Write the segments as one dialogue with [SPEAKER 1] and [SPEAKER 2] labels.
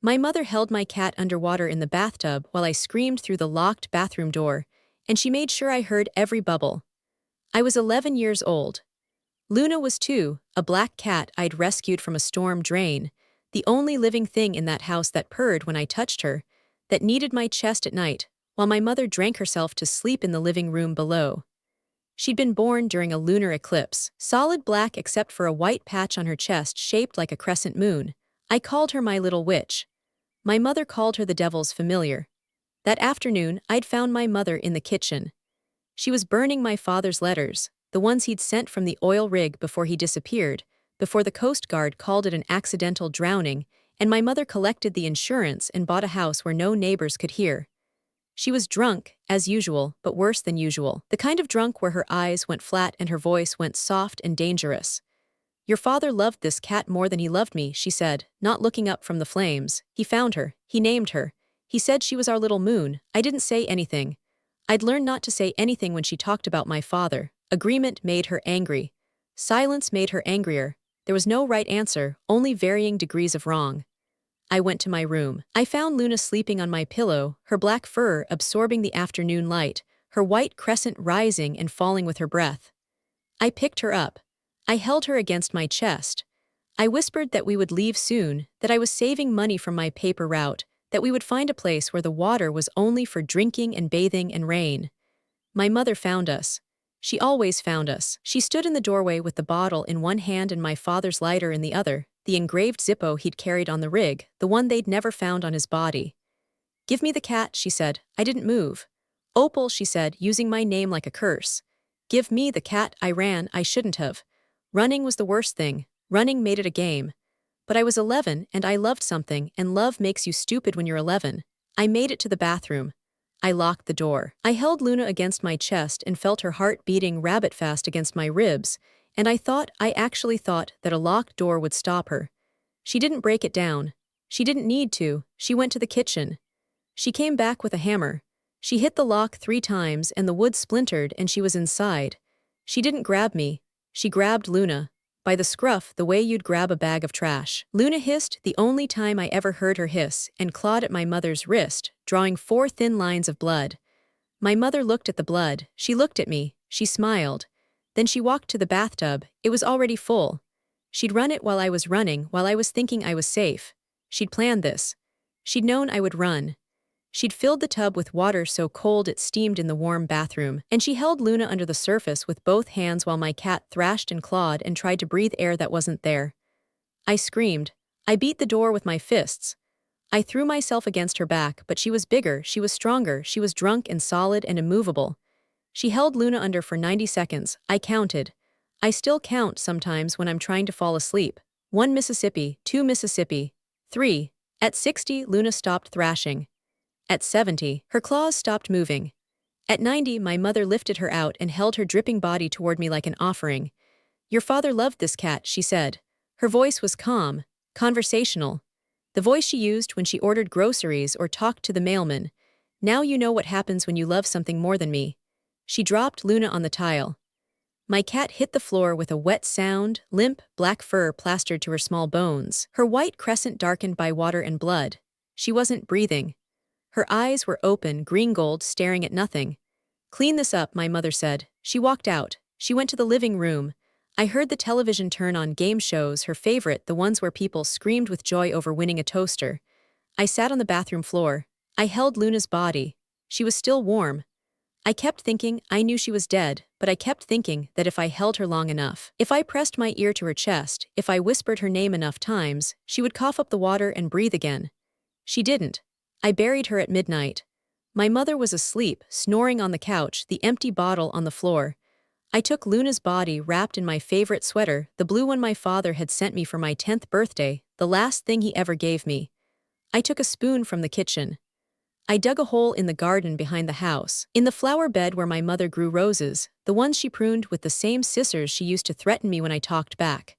[SPEAKER 1] My mother held my cat underwater in the bathtub while I screamed through the locked bathroom door, and she made sure I heard every bubble. I was 11 years old. Luna was 2, a black cat I'd rescued from a storm drain, the only living thing in that house that purred when I touched her, that kneaded my chest at night, while my mother drank herself to sleep in the living room below. She'd been born during a lunar eclipse, solid black except for a white patch on her chest shaped like a crescent moon. I called her my little witch. My mother called her the devil's familiar. That afternoon, I'd found my mother in the kitchen. She was burning my father's letters, the ones he'd sent from the oil rig before he disappeared, before the Coast Guard called it an accidental drowning, and my mother collected the insurance and bought a house where no neighbors could hear. She was drunk, as usual, but worse than usual. The kind of drunk where her eyes went flat and her voice went soft and dangerous. "Your father loved this cat more than he loved me," she said, not looking up from the flames. "He found her. He named her. He said she was our little moon." I didn't say anything. I'd learned not to say anything when she talked about my father. Agreement made her angry. Silence made her angrier. There was no right answer, only varying degrees of wrong. I went to my room. I found Luna sleeping on my pillow, her black fur absorbing the afternoon light, her white crescent rising and falling with her breath. I picked her up. I held her against my chest. I whispered that we would leave soon, that I was saving money from my paper route, that we would find a place where the water was only for drinking and bathing and rain. My mother found us. She always found us. She stood in the doorway with the bottle in one hand and my father's lighter in the other, the engraved Zippo he'd carried on the rig, the one they'd never found on his body. "Give me the cat," she said. I didn't move. "Opal," she said, using my name like a curse. "Give me the cat." I ran. I shouldn't have. Running was the worst thing. Running made it a game. But I was 11 and I loved something, and love makes you stupid when you're 11. I made it to the bathroom. I locked the door. I held Luna against my chest and felt her heart beating rabbit-fast against my ribs, and I actually thought that a locked door would stop her. She didn't break it down. She didn't need to. She went to the kitchen. She came back with a hammer. She hit the lock 3 times and the wood splintered and she was inside. She didn't grab me. She grabbed Luna. By the scruff, the way you'd grab a bag of trash. Luna hissed, the only time I ever heard her hiss, and clawed at my mother's wrist, drawing 4 thin lines of blood. My mother looked at the blood. She looked at me. She smiled. Then she walked to the bathtub. It was already full. She'd run it while I was running, while I was thinking I was safe. She'd planned this. She'd known I would run. She'd filled the tub with water so cold it steamed in the warm bathroom, and she held Luna under the surface with both hands while my cat thrashed and clawed and tried to breathe air that wasn't there. I screamed. I beat the door with my fists. I threw myself against her back, but she was bigger, she was stronger, she was drunk and solid and immovable. She held Luna under for 90 seconds. I counted. I still count sometimes when I'm trying to fall asleep. 1 Mississippi, 2 Mississippi, 3. At 60, Luna stopped thrashing. At 70, her claws stopped moving. At 90, my mother lifted her out and held her dripping body toward me like an offering. "Your father loved this cat," she said. Her voice was calm, conversational. The voice she used when she ordered groceries or talked to the mailman. "Now you know what happens when you love something more than me." She dropped Luna on the tile. My cat hit the floor with a wet sound, limp, black fur plastered to her small bones, her white crescent darkened by water and blood. She wasn't breathing. Her eyes were open, green-gold, staring at nothing. "Clean this up," my mother said. She walked out. She went to the living room. I heard the television turn on game shows, her favorite, the ones where people screamed with joy over winning a toaster. I sat on the bathroom floor. I held Luna's body. She was still warm. I kept thinking I knew she was dead, but I kept thinking that if I held her long enough, if I pressed my ear to her chest, if I whispered her name enough times, she would cough up the water and breathe again. She didn't. I buried her at midnight. My mother was asleep, snoring on the couch, the empty bottle on the floor. I took Luna's body wrapped in my favorite sweater, the blue one my father had sent me for my 10th birthday, the last thing he ever gave me. I took a spoon from the kitchen. I dug a hole in the garden behind the house, in the flower bed where my mother grew roses, the ones she pruned with the same scissors she used to threaten me when I talked back.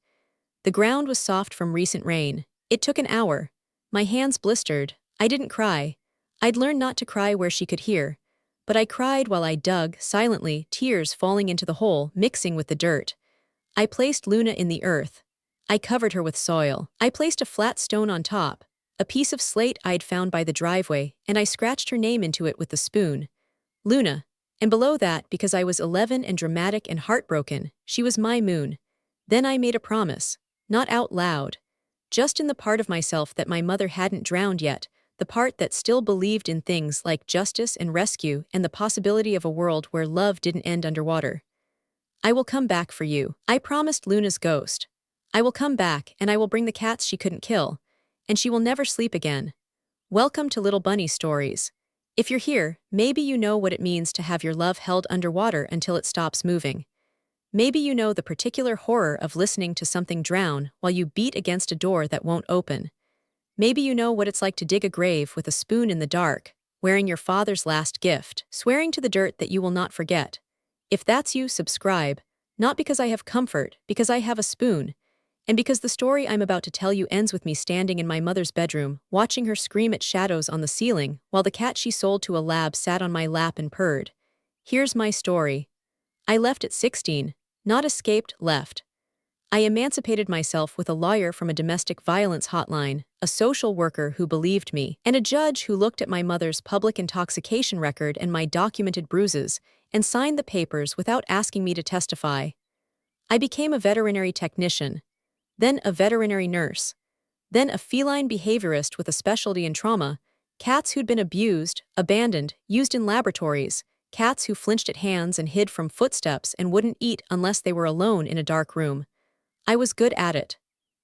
[SPEAKER 1] The ground was soft from recent rain. It took an hour. My hands blistered. I didn't cry. I'd learned not to cry where she could hear. But I cried while I dug, silently, tears falling into the hole, mixing with the dirt. I placed Luna in the earth. I covered her with soil. I placed a flat stone on top. a piece of slate I'd found by the driveway, and I scratched her name into it with the spoon. Luna. And below that, because I was 11 and dramatic and heartbroken, she was my moon. Then I made a promise. Not out loud. Just in the part of myself that my mother hadn't drowned yet, the part that still believed in things like justice and rescue and the possibility of a world where love didn't end underwater. I will come back for you. I promised Luna's ghost. I will come back and I will bring the cats she couldn't kill. And she will never sleep again. Welcome to Little Bunny Stories. If you're here, maybe you know what it means to have your love held underwater until it stops moving. Maybe you know the particular horror of listening to something drown while you beat against a door that won't open. Maybe you know what it's like to dig a grave with a spoon in the dark, wearing your father's last gift, swearing to the dirt that you will not forget. If that's you, subscribe, not because I have comfort, because I have a spoon, and because the story I'm about to tell you ends with me standing in my mother's bedroom, watching her scream at shadows on the ceiling, while the cat she sold to a lab sat on my lap and purred. Here's my story. I left at 16, not escaped, left. I emancipated myself with a lawyer from a domestic violence hotline, a social worker who believed me, and a judge who looked at my mother's public intoxication record and my documented bruises, and signed the papers without asking me to testify. I became a veterinary technician, then a veterinary nurse, then a feline behaviorist with a specialty in trauma, cats who'd been abused, abandoned, used in laboratories, cats who flinched at hands and hid from footsteps and wouldn't eat unless they were alone in a dark room. I was good at it.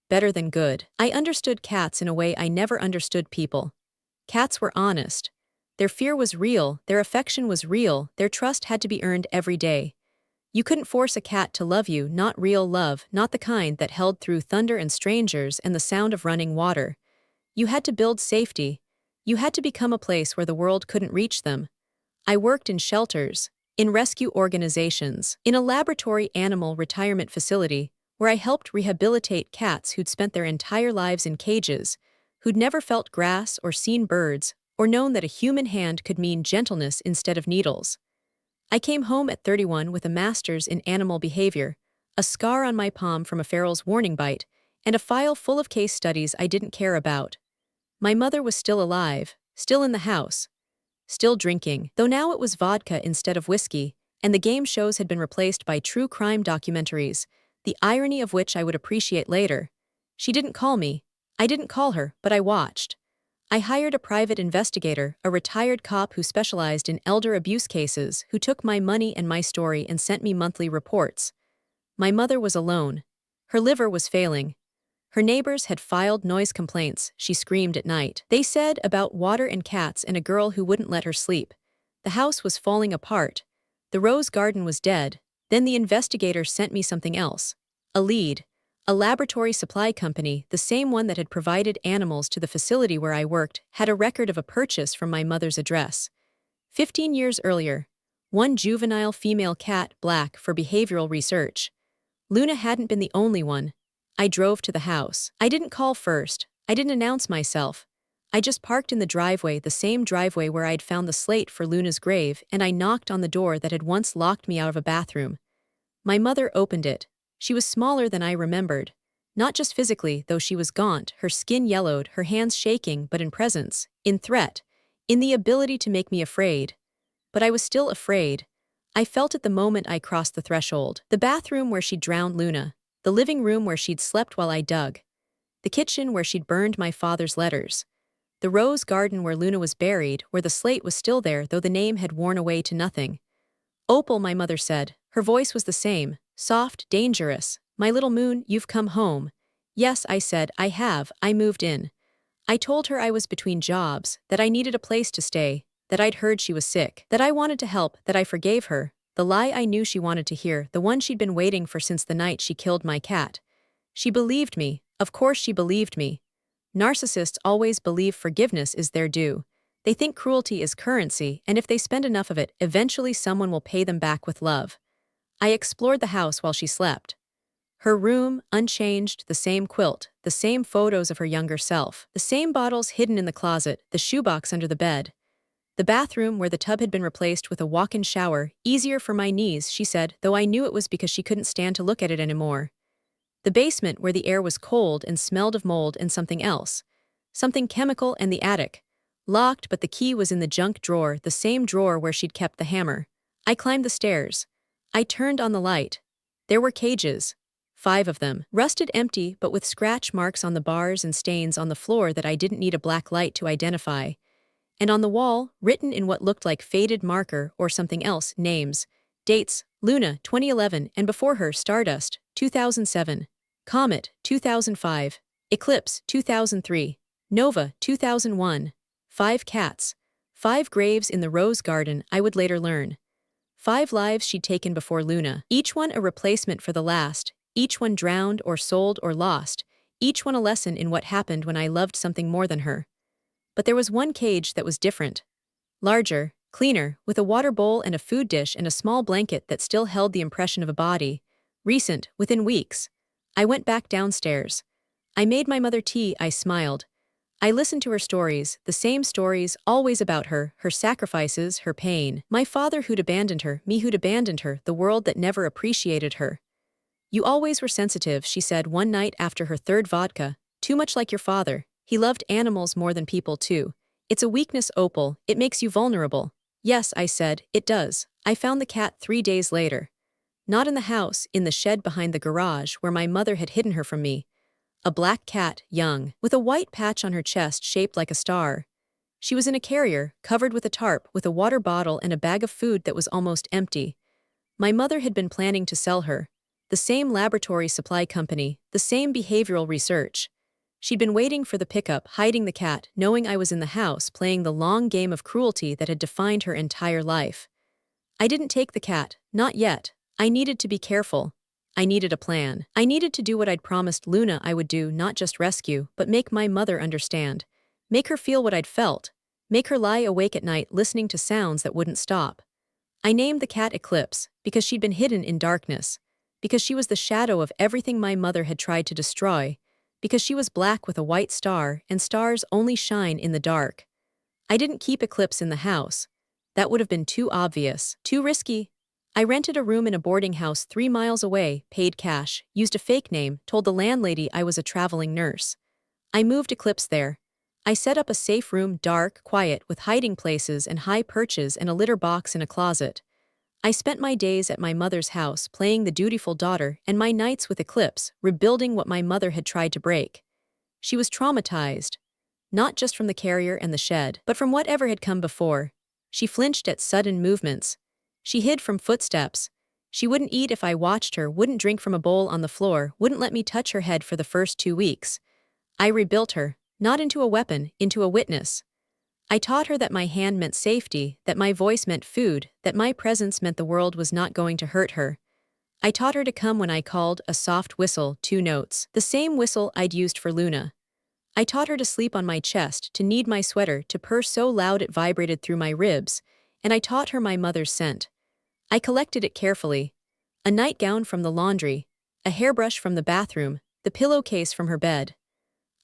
[SPEAKER 1] Better than good. I understood cats in a way I never understood people. Cats were honest. Their fear was real, their affection was real, their trust had to be earned every day. You couldn't force a cat to love you, not real love, not the kind that held through thunder and strangers and the sound of running water. You had to build safety. You had to become a place where the world couldn't reach them. I worked in shelters, in rescue organizations, in a laboratory animal retirement facility, where I helped rehabilitate cats who'd spent their entire lives in cages, who'd never felt grass or seen birds, or known that a human hand could mean gentleness instead of needles. I came home at 31 with a master's in animal behavior, a scar on my palm from a feral's warning bite, and a file full of case studies I didn't care about. My mother was still alive, still in the house, still drinking, though now it was vodka instead of whiskey, and the game shows had been replaced by true crime documentaries, the irony of which I would appreciate later. She didn't call me. I didn't call her, but I watched. I hired a private investigator, a retired cop who specialized in elder abuse cases, who took my money and my story and sent me monthly reports. My mother was alone. Her liver was failing. Her neighbors had filed noise complaints, she screamed at night. They said about water and cats and a girl who wouldn't let her sleep. The house was falling apart. The rose garden was dead. Then the investigator sent me something else. A lead. A laboratory supply company, the same one that had provided animals to the facility where I worked, had a record of a purchase from my mother's address. 15 years earlier. One juvenile female cat, black, for behavioral research. Luna hadn't been the only one. I drove to the house. I didn't call first. I didn't announce myself. I just parked in the driveway, the same driveway where I'd found the slate for Luna's grave, and I knocked on the door that had once locked me out of a bathroom. My mother opened it. She was smaller than I remembered. Not just physically, though she was gaunt, her skin yellowed, her hands shaking, but in presence, in threat, in the ability to make me afraid. But I was still afraid. I felt it the moment I crossed the threshold. The bathroom where she'd drowned Luna. The living room where she'd slept while I dug. The kitchen where she'd burned my father's letters. The rose garden where Luna was buried, where the slate was still there though the name had worn away to nothing. Opal, my mother said. Her voice was the same, soft, dangerous. My little moon, you've come home. Yes, I said, I have, I moved in. I told her I was between jobs, that I needed a place to stay, that I'd heard she was sick, that I wanted to help, that I forgave her, the lie I knew she wanted to hear, the one she'd been waiting for since the night she killed my cat. She believed me, of course she believed me. Narcissists always believe forgiveness is their due. They think cruelty is currency, and if they spend enough of it, eventually someone will pay them back with love. I explored the house while she slept. Her room, unchanged, the same quilt, the same photos of her younger self, the same bottles hidden in the closet, the shoebox under the bed. The bathroom where the tub had been replaced with a walk-in shower, easier for my knees, she said, though I knew it was because she couldn't stand to look at it anymore. The basement where the air was cold and smelled of mold and something else. Something chemical and the attic. Locked, but the key was in the junk drawer, the same drawer where she'd kept the hammer. I climbed the stairs. I turned on the light. There were cages. 5 of them. Rusted empty, but with scratch marks on the bars and stains on the floor that I didn't need a black light to identify. And on the wall, written in what looked like faded marker or something else, names. Dates: Luna, 2011, and before her, Stardust, 2007. Comet, 2005. Eclipse, 2003. Nova, 2001. 5 cats. 5 graves in the rose garden, I would later learn. 5 lives she'd taken before Luna, each one a replacement for the last, each one drowned or sold or lost, each one a lesson in what happened when I loved something more than her. But there was one cage that was different. Larger, cleaner, with a water bowl and a food dish and a small blanket that still held the impression of a body. Recent, within weeks. I went back downstairs. I made my mother tea, I smiled. I listened to her stories, the same stories, always about her, her sacrifices, her pain. My father who'd abandoned her, me who'd abandoned her, the world that never appreciated her. You always were sensitive, she said one night after her 3rd vodka. Too much like your father. He loved animals more than people too. It's a weakness, Opal, it makes you vulnerable. Yes, I said, it does. I found the cat 3 days later. Not in the house, in the shed behind the garage where my mother had hidden her from me. A black cat, young, with a white patch on her chest shaped like a star. She was in a carrier, covered with a tarp, with a water bottle and a bag of food that was almost empty. My mother had been planning to sell her. The same laboratory supply company, the same behavioral research. She'd been waiting for the pickup, hiding the cat, knowing I was in the house, playing the long game of cruelty that had defined her entire life. I didn't take the cat, not yet. I needed to be careful. I needed a plan. I needed to do what I'd promised Luna I would do, not just rescue, but make my mother understand. Make her feel what I'd felt. Make her lie awake at night listening to sounds that wouldn't stop. I named the cat Eclipse, because she'd been hidden in darkness. Because she was the shadow of everything my mother had tried to destroy. Because she was black with a white star, and stars only shine in the dark. I didn't keep Eclipse in the house. That would have been too obvious, too risky. I rented a room in a boarding house 3 miles away, paid cash, used a fake name, told the landlady I was a traveling nurse. I moved Eclipse there. I set up a safe room, dark, quiet, with hiding places and high perches and a litter box in a closet. I spent my days at my mother's house playing the dutiful daughter and my nights with Eclipse, rebuilding what my mother had tried to break. She was traumatized. Not just from the carrier and the shed, but from whatever had come before. She flinched at sudden movements. She hid from footsteps. She wouldn't eat if I watched her, wouldn't drink from a bowl on the floor, wouldn't let me touch her head for the first 2 weeks. I rebuilt her, not into a weapon, into a witness. I taught her that my hand meant safety, that my voice meant food, that my presence meant the world was not going to hurt her. I taught her to come when I called, a soft whistle, 2 notes, the same whistle I'd used for Luna. I taught her to sleep on my chest, to knead my sweater, to purr so loud it vibrated through my ribs, and I taught her my mother's scent. I collected it carefully. A nightgown from the laundry, a hairbrush from the bathroom, the pillowcase from her bed.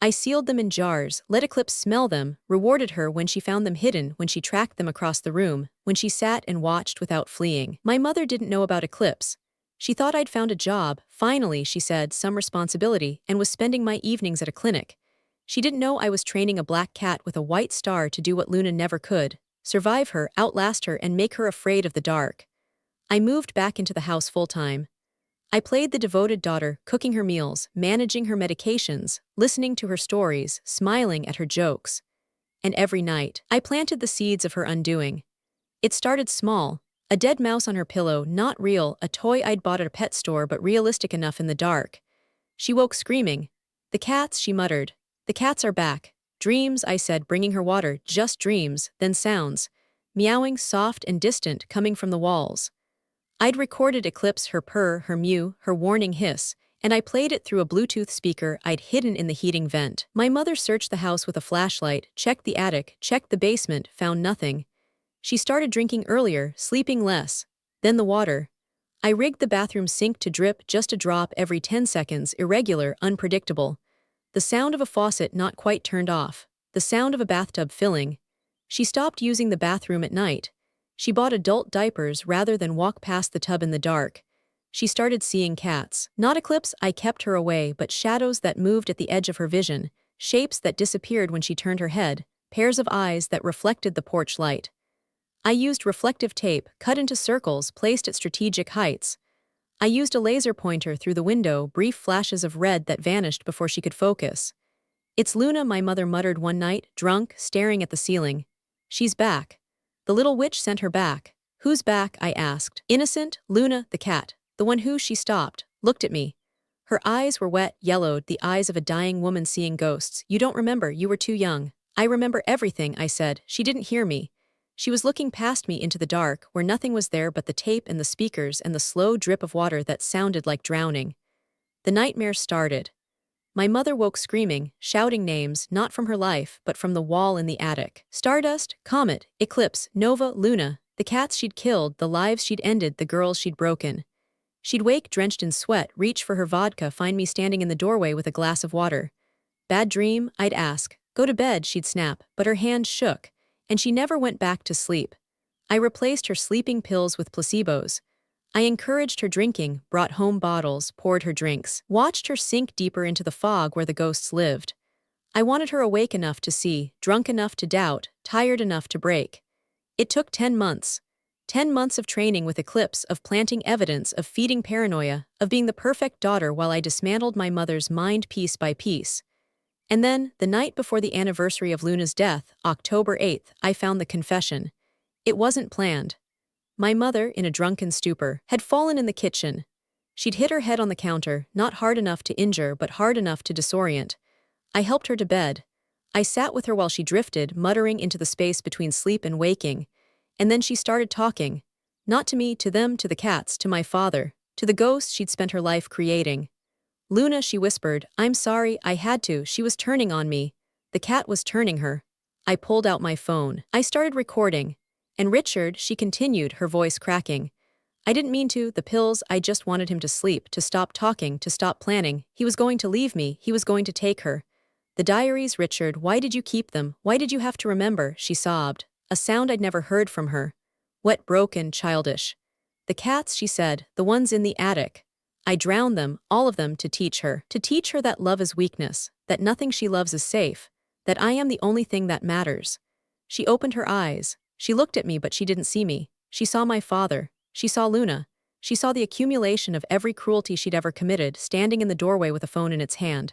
[SPEAKER 1] I sealed them in jars, let Eclipse smell them, rewarded her when she found them hidden, when she tracked them across the room, when she sat and watched without fleeing. My mother didn't know about Eclipse. She thought I'd found a job, finally, she said, some responsibility, and was spending my evenings at a clinic. She didn't know I was training a black cat with a white star to do what Luna never could, survive her, outlast her, and make her afraid of the dark. I moved back into the house full-time. I played the devoted daughter, cooking her meals, managing her medications, listening to her stories, smiling at her jokes. And every night, I planted the seeds of her undoing. It started small, a dead mouse on her pillow, not real, a toy I'd bought at a pet store but realistic enough in the dark. She woke screaming. The cats, she muttered. The cats are back. Dreams, I said, bringing her water, just dreams, then sounds. Meowing, soft and distant, coming from the walls. I'd recorded Eclipse, her purr, her mew, her warning hiss, and I played it through a Bluetooth speaker I'd hidden in the heating vent. My mother searched the house with a flashlight, checked the attic, checked the basement, found nothing. She started drinking earlier, sleeping less. Then the water. I rigged the bathroom sink to drip, just a drop every 10 seconds, irregular, unpredictable. The sound of a faucet not quite turned off. The sound of a bathtub filling. She stopped using the bathroom at night. She bought adult diapers rather than walk past the tub in the dark. She started seeing cats. Not Eclipse, I kept her away, but shadows that moved at the edge of her vision. shapes that disappeared when she turned her head, pairs of eyes that reflected the porch light. I used reflective tape, cut into circles, placed at strategic heights. I used a laser pointer through the window, brief flashes of red that vanished before she could focus. "It's Luna," my mother muttered one night, drunk, staring at the ceiling. "She's back. The little witch sent her back." "Who's back?" I asked. "Innocent, Luna, the cat. The one who," she stopped, looked at me. Her eyes were wet, yellowed, the eyes of a dying woman seeing ghosts. "You don't remember, you were too young." "I remember everything," I said. She didn't hear me. She was looking past me into the dark, where nothing was there but the tape and the speakers and the slow drip of water that sounded like drowning. The nightmare started. My mother woke screaming, shouting names, not from her life, but from the wall in the attic. Stardust, Comet, Eclipse, Nova, Luna, the cats she'd killed, the lives she'd ended, the girls she'd broken. She'd wake drenched in sweat, reach for her vodka, find me standing in the doorway with a glass of water. "Bad dream?" I'd ask. "Go to bed," she'd snap, but her hand shook, and she never went back to sleep. I replaced her sleeping pills with placebos. I encouraged her drinking, brought home bottles, poured her drinks, watched her sink deeper into the fog where the ghosts lived. I wanted her awake enough to see, drunk enough to doubt, tired enough to break. It took 10 months. 10 months of training with Eclipse, of planting evidence, of feeding paranoia, of being the perfect daughter while I dismantled my mother's mind piece by piece. And then, the night before the anniversary of Luna's death, October 8th, I found the confession. It wasn't planned. My mother, in a drunken stupor, had fallen in the kitchen. She'd hit her head on the counter, not hard enough to injure but hard enough to disorient. I helped her to bed. I sat with her while she drifted, muttering into the space between sleep and waking. And then she started talking. Not to me, to them, to the cats, to my father, to the ghosts she'd spent her life creating. "Luna," she whispered, "I'm sorry, I had to." She was turning on me. The cat was turning her. I pulled out my phone. I started recording. "And Richard," she continued, her voice cracking. "I didn't mean to, the pills, I just wanted him to sleep, to stop talking, to stop planning. He was going to leave me, he was going to take her." "The diaries, Richard, why did you keep them? Why did you have to remember?" she sobbed, a sound I'd never heard from her. Wet, broken, childish. "The cats," she said, "the ones in the attic. I drowned them, all of them, to teach her that love is weakness, that nothing she loves is safe, that I am the only thing that matters." She opened her eyes. She looked at me but she didn't see me. She saw my father. She saw Luna. She saw the accumulation of every cruelty she'd ever committed, standing in the doorway with a phone in its hand.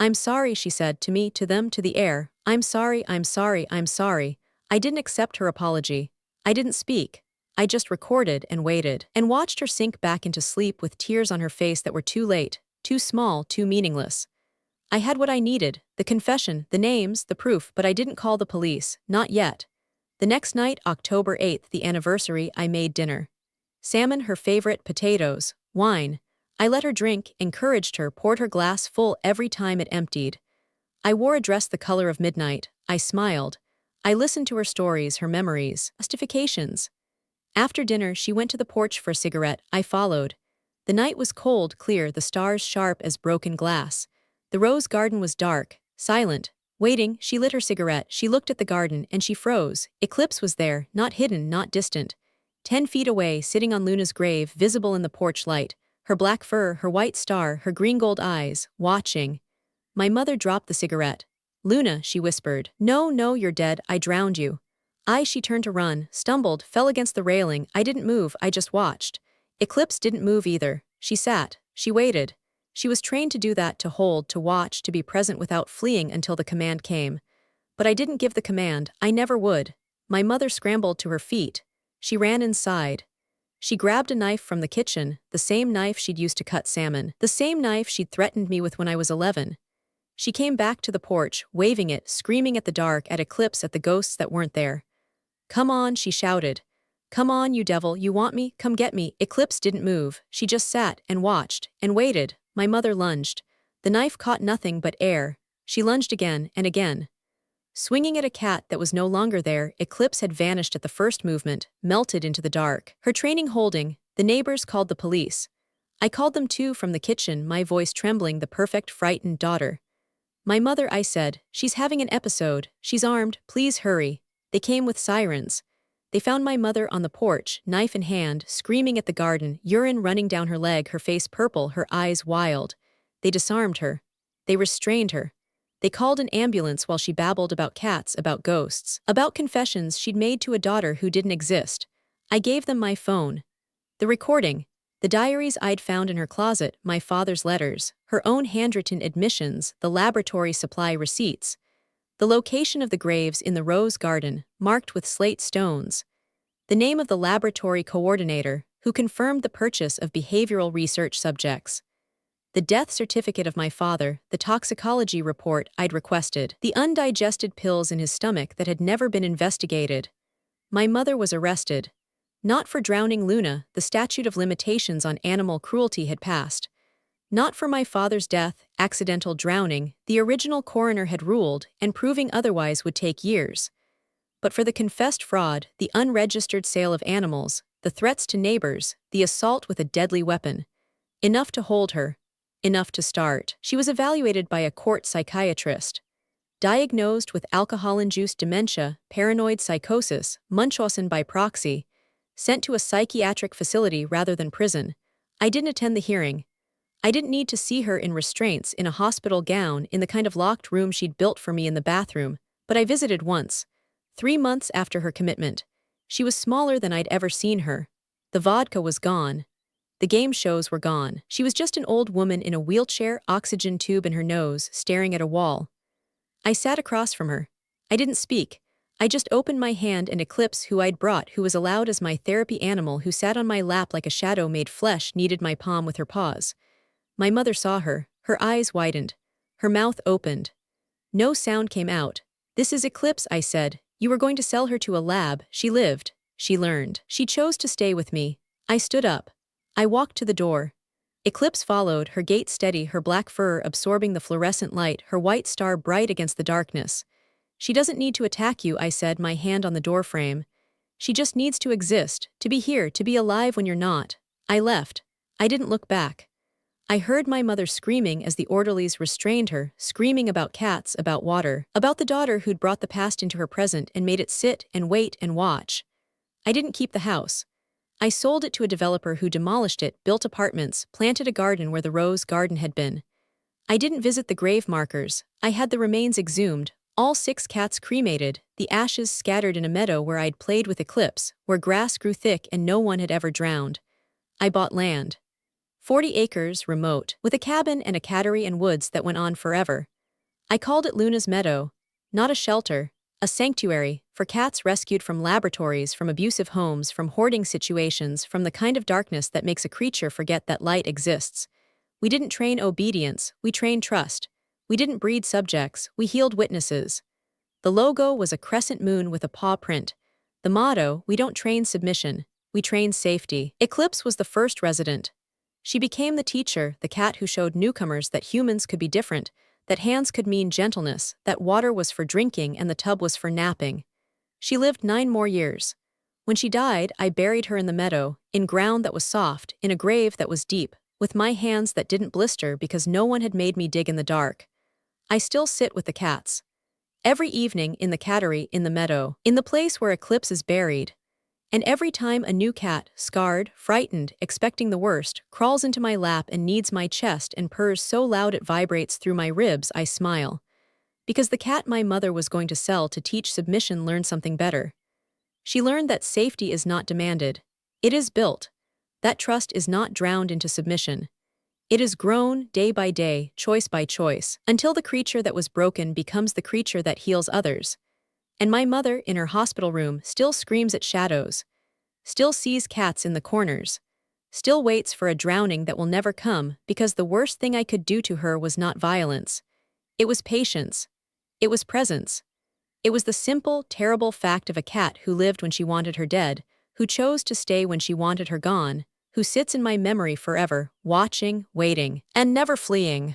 [SPEAKER 1] "I'm sorry," she said, to me, to them, to the air. "I'm sorry, I'm sorry, I'm sorry." I didn't accept her apology. I didn't speak. I just recorded and waited, and watched her sink back into sleep with tears on her face that were too late, too small, too meaningless. I had what I needed, the confession, the names, the proof, but I didn't call the police, not yet. The next night, October 8th, the anniversary, I made dinner. Salmon, her favorite, potatoes, wine. I let her drink, encouraged her, poured her glass full every time it emptied. I wore a dress the color of midnight. I smiled. I listened to her stories, her memories, justifications. After dinner, she went to the porch for a cigarette. I followed. The night was cold, clear, the stars sharp as broken glass. The rose garden was dark, silent. Waiting, she lit her cigarette, she looked at the garden, and she froze. Eclipse was there, not hidden, not distant. 10 feet away, sitting on Luna's grave, visible in the porch light. Her black fur, her white star, her green-gold eyes, watching. My mother dropped the cigarette. "Luna," she whispered. "No, no, you're dead, I drowned you." She turned to run, stumbled, fell against the railing. I didn't move, I just watched. Eclipse didn't move either. She sat. She waited. She was trained to do that, to hold, to watch, to be present without fleeing until the command came. But I didn't give the command, I never would. My mother scrambled to her feet. She ran inside. She grabbed a knife from the kitchen, the same knife she'd used to cut salmon, the same knife she'd threatened me with when I was 11. She came back to the porch, waving it, screaming at the dark, at Eclipse, at the ghosts that weren't there. "Come on," she shouted. "Come on, you devil, you want me? Come get me." Eclipse didn't move. She just sat and watched and waited. My mother lunged. The knife caught nothing but air. She lunged again and again. Swinging at a cat that was no longer there, Eclipse had vanished at the first movement, melted into the dark. Her training holding, the neighbors called the police. I called them too from the kitchen, my voice trembling, the perfect frightened daughter. "My mother," I said, "she's having an episode. She's armed, please hurry." They came with sirens. They found my mother on the porch, knife in hand, screaming at the garden, urine running down her leg, her face purple, her eyes wild. They disarmed her. They restrained her. They called an ambulance while she babbled about cats, about ghosts, about confessions she'd made to a daughter who didn't exist. I gave them my phone. The recording, the diaries I'd found in her closet, my father's letters, her own handwritten admissions, the laboratory supply receipts, the location of the graves in the rose garden, marked with slate stones, the name of the laboratory coordinator, who confirmed the purchase of behavioral research subjects, the death certificate of my father, the toxicology report I'd requested, the undigested pills in his stomach that had never been investigated. My mother was arrested. Not for drowning Luna, the statute of limitations on animal cruelty had passed. Not for my father's death, accidental drowning, the original coroner had ruled, and proving otherwise would take years. But for the confessed fraud, the unregistered sale of animals, the threats to neighbors, the assault with a deadly weapon. Enough to hold her. Enough to start. She was evaluated by a court psychiatrist. Diagnosed with alcohol-induced dementia, paranoid psychosis, Munchausen by proxy, sent to a psychiatric facility rather than prison. I didn't attend the hearing. I didn't need to see her in restraints in a hospital gown in the kind of locked room she'd built for me in the bathroom, but I visited once, 3 months after her commitment. She was smaller than I'd ever seen her. The vodka was gone. The game shows were gone. She was just an old woman in a wheelchair, oxygen tube in her nose, staring at a wall. I sat across from her. I didn't speak. I just opened my hand and Eclipse, who I'd brought, who was allowed as my therapy animal, who sat on my lap like a shadow made flesh, kneaded my palm with her paws. My mother saw her. Her eyes widened. Her mouth opened. No sound came out. "This is Eclipse," I said. "You were going to sell her to a lab. She lived. She learned. She chose to stay with me." I stood up. I walked to the door. Eclipse followed, her gait steady, her black fur absorbing the fluorescent light, her white star bright against the darkness. "She doesn't need to attack you," I said, my hand on the doorframe. "She just needs to exist, to be here, to be alive when you're not." I left. I didn't look back. I heard my mother screaming as the orderlies restrained her, screaming about cats, about water, about the daughter who'd brought the past into her present and made it sit and wait and watch. I didn't keep the house. I sold it to a developer who demolished it, built apartments, planted a garden where the rose garden had been. I didn't visit the grave markers. I had the remains exhumed, all 6 cats cremated, the ashes scattered in a meadow where I'd played with Eclipse, where grass grew thick and no one had ever drowned. I bought land. 40 acres, remote, with a cabin and a cattery and woods that went on forever. I called it Luna's Meadow. Not a shelter, a sanctuary, for cats rescued from laboratories, from abusive homes, from hoarding situations, from the kind of darkness that makes a creature forget that light exists. We didn't train obedience, we trained trust. We didn't breed subjects, we healed witnesses. The logo was a crescent moon with a paw print. The motto, we don't train submission, we train safety. Eclipse was the first resident. She became the teacher, the cat who showed newcomers that humans could be different, that hands could mean gentleness, that water was for drinking and the tub was for napping. She lived 9 more years. When she died, I buried her in the meadow, in ground that was soft, in a grave that was deep, with my hands that didn't blister because no one had made me dig in the dark. I still sit with the cats. Every evening in the cattery, in the meadow, in the place where Eclipse is buried. And every time a new cat, scarred, frightened, expecting the worst, crawls into my lap and kneads my chest and purrs so loud it vibrates through my ribs, I smile. Because the cat my mother was going to sell to teach submission learned something better. She learned that safety is not demanded. It is built. That trust is not drowned into submission. It is grown, day by day, choice by choice, until the creature that was broken becomes the creature that heals others. And my mother, in her hospital room, still screams at shadows, still sees cats in the corners, still waits for a drowning that will never come, because the worst thing I could do to her was not violence. It was patience. It was presence. It was the simple, terrible fact of a cat who lived when she wanted her dead, who chose to stay when she wanted her gone, who sits in my memory forever, watching, waiting, and never fleeing.